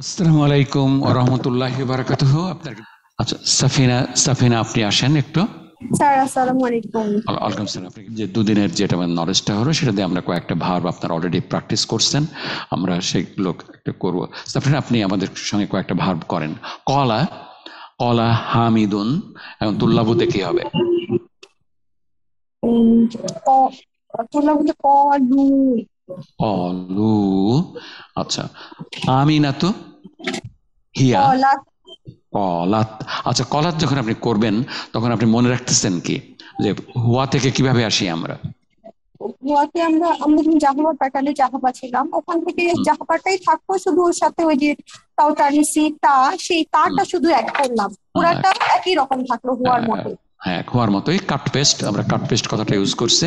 আসসালামু আলাইকুম ওয়া রাহমাতুল্লাহি ওয়া বারাকাতুহু। আপনার আচ্ছা, সাফিনা আপনি আসেন একটু। স্যার আসসালামু আলাইকুম। ওয়ালাইকুম সালাম। আপনি যে দুদিনের যেটা নলেজটা হলো সেটা দিয়ে আমরা কয়েকটা ভার্ব আপনারা অলরেডি প্র্যাকটিস করছেন, আমরা সেগুলো একটা করবো। সাফিনা আপনি আমাদের সঙ্গে কয়েকটা ভার্ব করেন। কলা, কলা হামিদুন, এখন তুল্লাবুতে কি হবে? তোমরা বলতে কলু। অলু। আচ্ছা, আমিনাতু, হিয়া, কলাত। কলাত। আচ্ছা, কলাত যখন আপনি করবেন তখন আপনি মনে রাখতেছেন কি যে হুয়া থেকে কিভাবে আসি আমরা? গোয়াতে আমরা আমরা যখন জাহাবার প্যাটার্নে জাহাবা ছিলাম, ওখান থেকে হুম, জাহাবাটাই থাকবো, শুধু ওর সাথে ওই যে তাও টানিসি তা, সেই হুম, তাটা শুধু অ্যাড করলাম, হ্যাঁ, পুরাটা একই রকম থাকলো হুয়ার হ্যাঁ, মতো। হ্যাঁ, খোয়ার মতোই কাট পেস্ট, আমরা কাট পেস্ট কথাটা ইউজ করছে।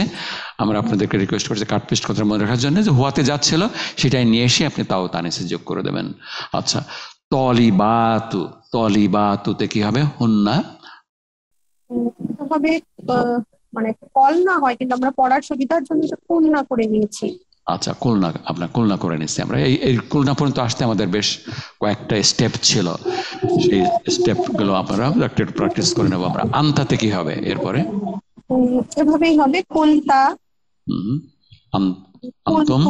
আমরা আপনাদেরকে রিকোয়েস্ট করছি কাট পেস্ট কথাটা মনে রাখার জন্য, যে হুয়াতে যাচ্ছিল সেটাই নিয়ে এসে আপনি তাও তানিসে যোগ করে দেবেন। আচ্ছা, তলিবাতু, তলিবাতুতে কি হবে? হুন্না। ভাবে মানে কল না হয়, কিন্তু আমরা পড়ার সুবিধার জন্য এটা খুলনা করে নিয়েছি। আচ্ছা, খুলনা, আপনার খুলনা করে নিচ্ছি আমরা। এই খুলনা পর্যন্ত আসতে আমাদের বেশ কয়েকটা স্টেপ ছিল, সেই স্টেপ গুলো আমরা একটু প্র্যাকটিস করে নেবো আমরা। আন্তাতে কি হবে এরপরে? এভাবেই হবে কুলতা, হুম, আন্তুম, কুলতুম,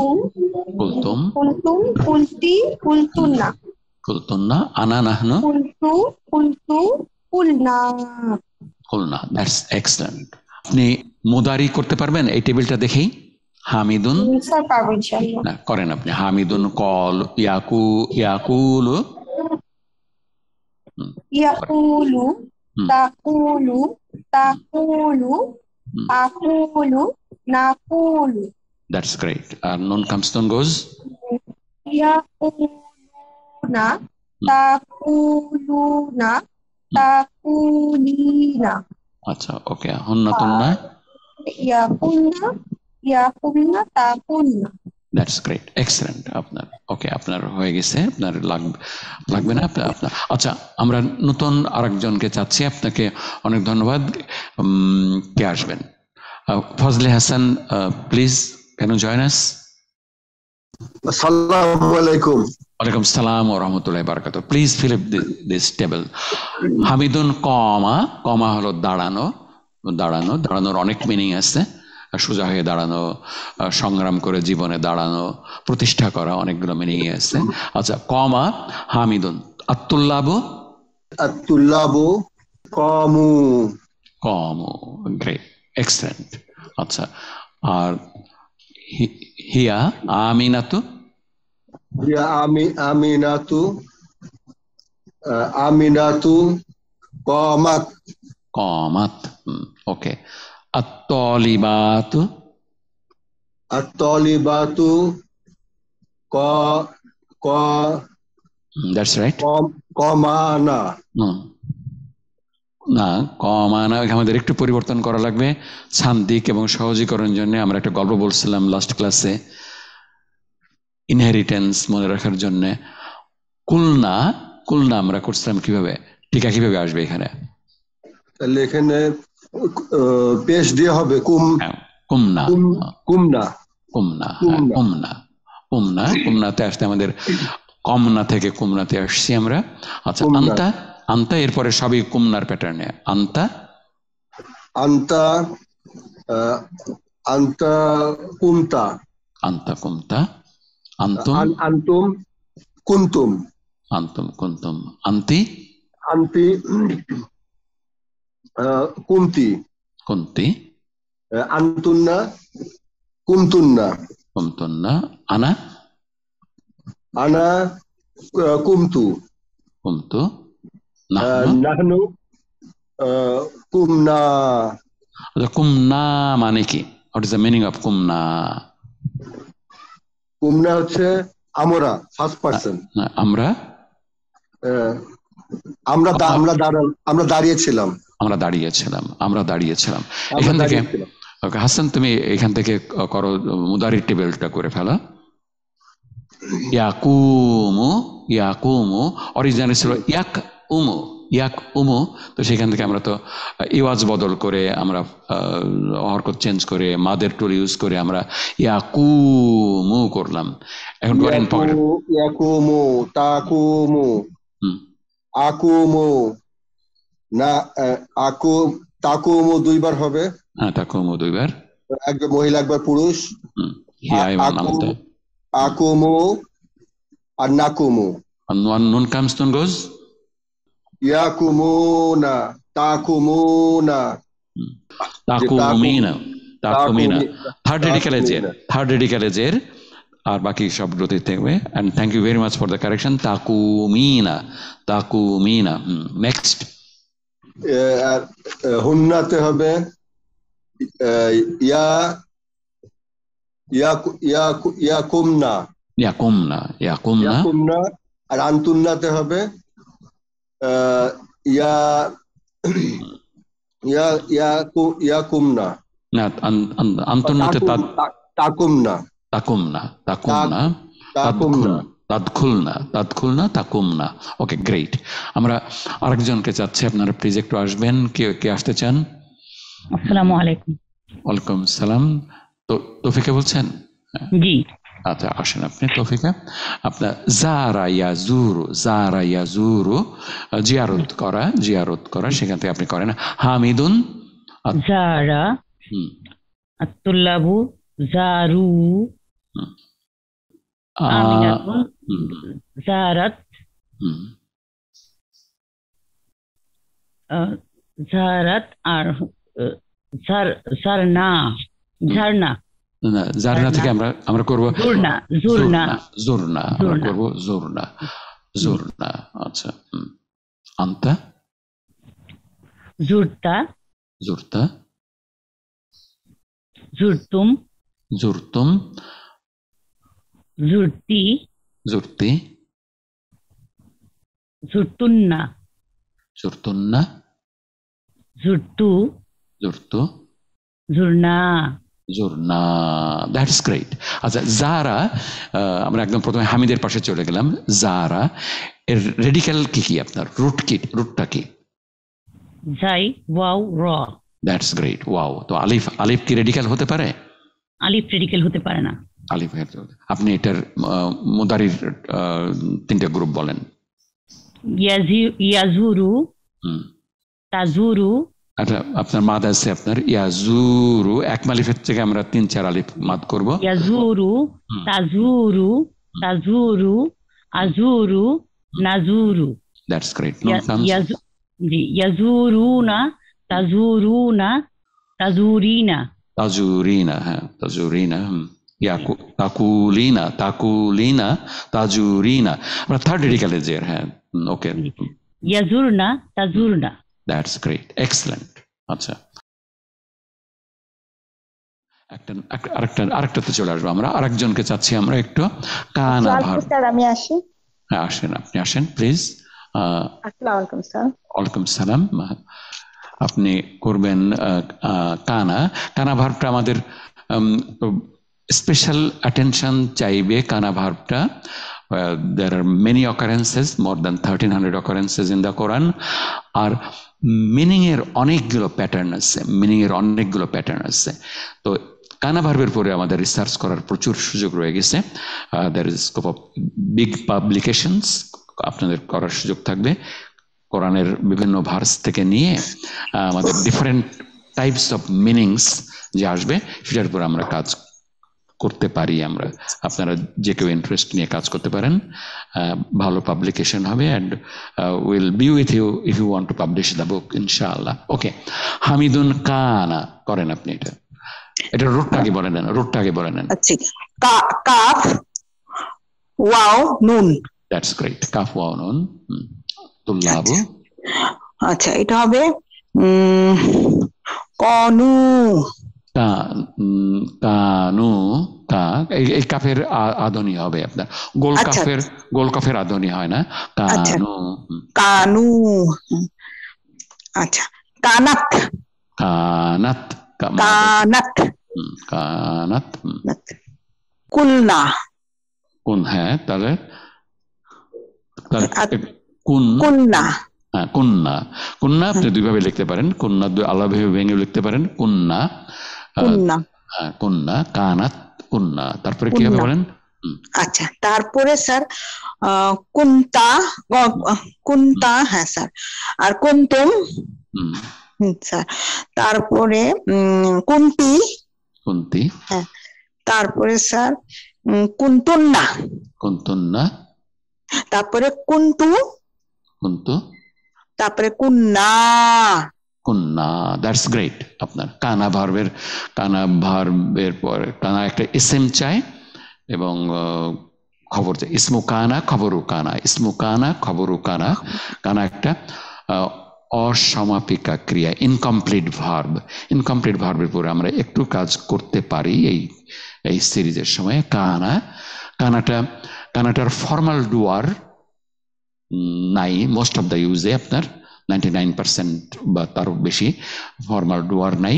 কুলতুম, কুলতুম, কুলতি, কুলতুন্না, কুলতুন্না, আনা নাহনু, কুলতু, কুলতু, কুলনা। খুলনা। That's excellent. আপনি মুদারি করতে পারবেন এই টেবিলটা দেখেই? হামিদুন, স্যার পারবো ইনশাআল্লাহ। না করেন আপনি। হামিদুন কল ইয়াকুলু। হুম, করেন। ইয়াকুলু, হুম, তাকুলু, হুম, তাকুলু, হুম। আকুলু, নাকুলু। That's great. আর নুন কামস নুন গোজ। ইয়াকুলুনা, তাকুলুনা, তাকুলিনা। আচ্ছা, ওকে। হুন্নাতুন্না। ইয়াকুলনা, ইয়াকুলনা, তাকুলনা। That's great, excellent. আপনার ওকে, আপনার হয়ে গেছে। আপনার লাগবে না আপনার আপনার আচ্ছা, আমরা নতুন আরেকজনকে চাচ্ছি। আপনাকে অনেক ধন্যবাদ। কে আসবেন? Fazle Hasan, please, can you join us? আসসালামু আলাইকুম। ওয়ালাইকুম সালাম ওয়া রাহমাতুল্লাহি ওয়া বারাকাতুহু। Please fill up this table. হামিদুন কমা, কমা হলো দাঁড়ানো। দাঁড়ানো, দাঁড়ানোর অনেক মিনিং আছে। সোজা হয়ে দাঁড়ানো, সংগ্রাম করে জীবনে দাঁড়ানো, প্রতিষ্ঠা করা, অনেকগুলো মিনিং আছে। আচ্ছা, কমা হামিদুন। আত্তুল্লাবু, আত-তুল্লাবু কামু। কমু। Great, excellent. আচ্ছা, আর হিয়া আমিনাতু, ইয়া আমিনাতু, আমিনাতু কামাত। কমাত। ওকে। আত্তলিবাতু, আত-তালিবাতু কা কা দ্যাটস রাইট। কামানা। না, কমানা আমাদের একটু পরিবর্তন করা লাগবে শান্তিক এবং সহজীকরণের জন্য। আমরা একটা গল্প বলছিলাম লাস্ট ক্লাসে, ইনহেরিটেন্স মনে রাখার জন্য। কুলনা, কুলনা আমরা করছিলাম কিভাবে, টিকা কিভাবে আসবে এখানে? তাহলে এখানে পেশ দিয়ে হবে হ্যাঁ, কুমনা, কুমনা। কুমনা, হ্যাঁ, কুমনা। কুমনা, কুমনা। কুমনাতে আসতে আমাদের কমনা থেকে কুমনাতে আসছি আমরা। আচ্ছা, কুমনা। আন্তা, আন্তা এরপরে সবই কুমনার প্যাটার্নে। আন্তা, আন্তা, আন্তা কুমতা। আন্তা কুমতা। আন্তুম, আন্তুম কুন্তুম। আন্তুম কুন্তুম। আন্তি, আন্তি কুমতি। কুন্তি, আন্তুন্না কুমতুন্না। কুমতুন্না। আনা, আনা কুমতু। কুমতু। নাহনু, নাহনু কুমনা। আচ্ছা, কুমনা মানে কি? What is the meaning of কুমনা? কুমনা হচ্ছে আমরা, ফার্স্ট পার্সন। আমরা, আমরা দাঁড়িয়েছিলাম। আমরা দাঁড়িয়েছিলাম, আমরা দাঁড়িয়েছিলাম। আমরা এখান থেকে দাঁড়িয়েছিলাম। ওকে, হাসান তুমি এখান থেকে করো, মুদারি টেবিলটা করে ফেলো। ইয়াকুমু, ইয়াকুমু অরিজিনালি ছিল ইয়াক উমু, ইয়াক উমু, তো সেখান থেকে আমরা তো ইওয়াজ বদল করে আমরা হরকত চেঞ্জ করে মাদের টুল ইউজ করে আমরা ইয়াকুমু করলাম। এখন করেন পকেট। ইয়াকুমু, তাকুমু, আকুমু, না তাকুমু দুইবার হবে। হ্যাঁ, তাকুমু দুইবার, একবার মহিলা একবার পুরুষ। হিয়া এবং নামতে। আকুমু আর নাকুমু। And one nun comes, nun goes. ইয়াকুমুনা, তাকুমুনা, তাকুমিনা, তাকুমিনা। থার্ড রেডিক্যাল এজের আর বাকি সবগুলোতে থাকবে। And thank you very much for the correction. তাকুমিনা, তাকুমিনা। নেক্সট। হুন্নাতে হবে ইয়াকুমনা, ইয়াকুমনা, ইয়াকুমনা। ইয়াকুমনা। আর আন্তুন্নাতে হবে ইয়াকুমনা, না, আন্তুন্নাতে তাকুমনা, তাকুমনা, তাকুমনা, তাদখুলনা, তাদখুলনা, তাকুমনা। ওকে, গ্রেট। আমরা আরেকজনকে চাচ্ছি, আপনারা প্লিজ একটু আসবেন। কে আসতে চান? আসসালামু আলাইকুম। ওয়ালাইকুম সালাম। তো তৌফিকা বলছেন? জি। আচ্ছা, আসেন আপনি তৌফিকা। আপনার জারা ইয়াজুরু, জারা ইয়াজুরু, জিয়ারত করা, সেখান থেকে আপনি করেন। হামিদুন, জারা, আতুল্লাবু, জারু, আমিনাতুন, জারাত, জারাত, আর ঝারনা, ঝারনা। জারনা থেকে আমরা করবো জুরনা, জুরনা, জুরনা, আমরা করবো জুরনা, জুরনা। আচ্ছা, আন্তা, জুরতা, জুরতা, জুরতুম, জুরতুম, জুরতি, জুরতি, জুরতুন্না, জুরতুন্না, জুরতু, জুরতু, জুরনা, জুরনা। That's great. আচ্ছা, জারা, আমরা একদম প্রথমে হামিদের পাশে চলে গেলাম। জারা এর রেডিক্যাল কি আপনার? রুটটা কি? জাই, ওয়াও, র। That's great, wow. তো আলিফ কি রেডিক্যাল হতে পারে? আলিফ রেডিক্যাল হতে পারে না। আলিফ, আপনি এটার মুদারির তিনটা গ্রুপ বলেন। ইয়াজুরু, তাজুরু। আচ্ছা, আপনার মাদ আছে আপনার ইয়াজুরু, এক মালিফের থেকে আমরা 3-4 আলিফ মাদ করব। ইয়াজুরু, তাজুরু, তাজুরু, আজুরু, নাজুরু। That's great. জি, ইয়াজুরুনা, তাজুরুনা, তাজুরিনা, তাজুরিনা। হ্যাঁ, তাজুরিনা। তাকুলিনা, তাকুলিনা, তাজুরিনা। আমরা থার্ড রেডিক্যাল এজের। হ্যাঁ, ওকে। ইয়াজুরনা, তাজুরনা। That's great, excellent. আচ্ছা, আরেকটাতে চলে আসবো আমরা। আরেকজনকে চাচ্ছি আমরা একটু কানা ভার্ব। আমি আসি। হ্যাঁ, আসেন, আপনি আসেন প্লিজ। আসসালামু আলাইকুম স্যার। ওয়ালাইকুম সালাম। আপনি করবেন কানা ভার্বটা আমাদের স্পেশাল অ্যাটেনশন চাইবে। কানা ভার্বটা there are many occurrences, more than 1300 occurrences in the Quran, আর মিনিং এর অনেকগুলো প্যাটার্ন আছে। তো কানা ভার্বের পরে আমাদের রিসার্চ করার প্রচুর সুযোগ রয়ে গেছে। there is scope of big publications, আপনাদের করার সুযোগ থাকবে। কোরআনের বিভিন্ন ভার্স থেকে নিয়ে আমাদের ডিফারেন্ট টাইপস অফ মিনিংস যে আসবে, সেটার উপর আমরা কাজ করতে পারি। আপনারা যে কেউ ইন্টারেস্ট নিয়ে কাজ করতে পারেন। ভালো পাবলিকেশন হবে, and will be with you if you want to publish the book, ইনশাআল্লাহ। ওকে, হামিদুন কানা করেন আপনি। এটা রুটটাকে বলে নেন, আচ্ছা, কাফ ওয়াও নুন। দ্যাটস গ্রেট, কাফ ওয়াও নুন। তুল্লাবু। আচ্ছা, এটা হবে কনু, কানু। এই কাফের আদনি হবে আপনার। গোল কাফের আদনি হয় না। কানু, কানু। আচ্ছা, কানাত, কানাত, কানাত, কানাত। কুলনা, হ্যাঁ, তাহলে কুলনা, হ্যাঁ, কুন্না। কুন্না আপনি দুইভাবে লিখতে পারেন, কুন্না আলাদাভাবে ভেঙে লিখতে পারেন, কুন্না কুন্না। কুন্না কানাত কুন্না। তারপরে কি হবে কুন্না। বলেন? আচ্ছা, তারপরে স্যার কুন্তা, কুন্তা, হ্যাঁ স্যার, আর কুন্তুম স্যার, তারপরে কুন্তি, কুন্তি, হ্যাঁ, তারপরে স্যার কুন্তুন্না, কুন্তুন্না, তারপরে কুন্তু, কুন্তু, তারপরে কুন্না। কুন্না। That's great. আপনার কানা ভার্বের পরে কানা একটা ইসেম চাই এবং খবর চাই। ইসমু কানা খবরু কানা, ইসমু কানা খবরু কানা। কানা একটা অসমাপিকা ক্রিয়া, ইনকমপ্লিট ভার্ব। ইনকমপ্লিট ভার্বের পরে আমরা একটু কাজ করতে পারি এই সিরিজের সময়। কানাটার ফর্মাল ডুয়ার নাই মোস্ট অফ দ্য ইউজে, আপনার 99% বা তারও বেশি ফর্মাল ডুয়ার নাই।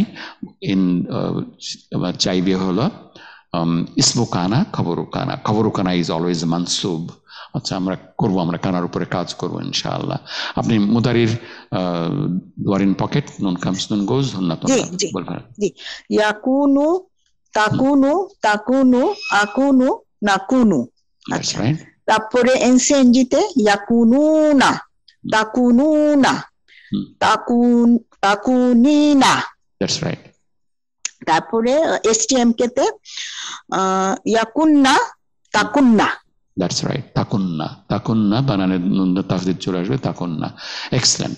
চাইবে হলো ইসমু কানা খবরু কানা। খবরু কানা ইজ অলওয়েজ মানসুব। আচ্ছা, আমরা কানার উপরে কাজ করবো ইনশাআল্লাহ। আপনি মুদারির ডুয়ার ইন পকেট, নুন কামস নুন গোজ, হুন্না তুন্না বলবেন। ইয়াকুনু, তাকুনু, তাকুনু, আকুনু, নাকুনু। That's right. তারপরে এনসিএনজিতে ইয়াকুনুনা, তাকুনুনা, তাকুনিনা। That's right. তারপরে এসটিএমকে তে ইয়াকুন্না, তাকুন্না। That's right. তাকুন্না, তাকুন্না বানানের নুন তাকদির চলে আসবে, তাকুন্না। এক্সেলেন্ট।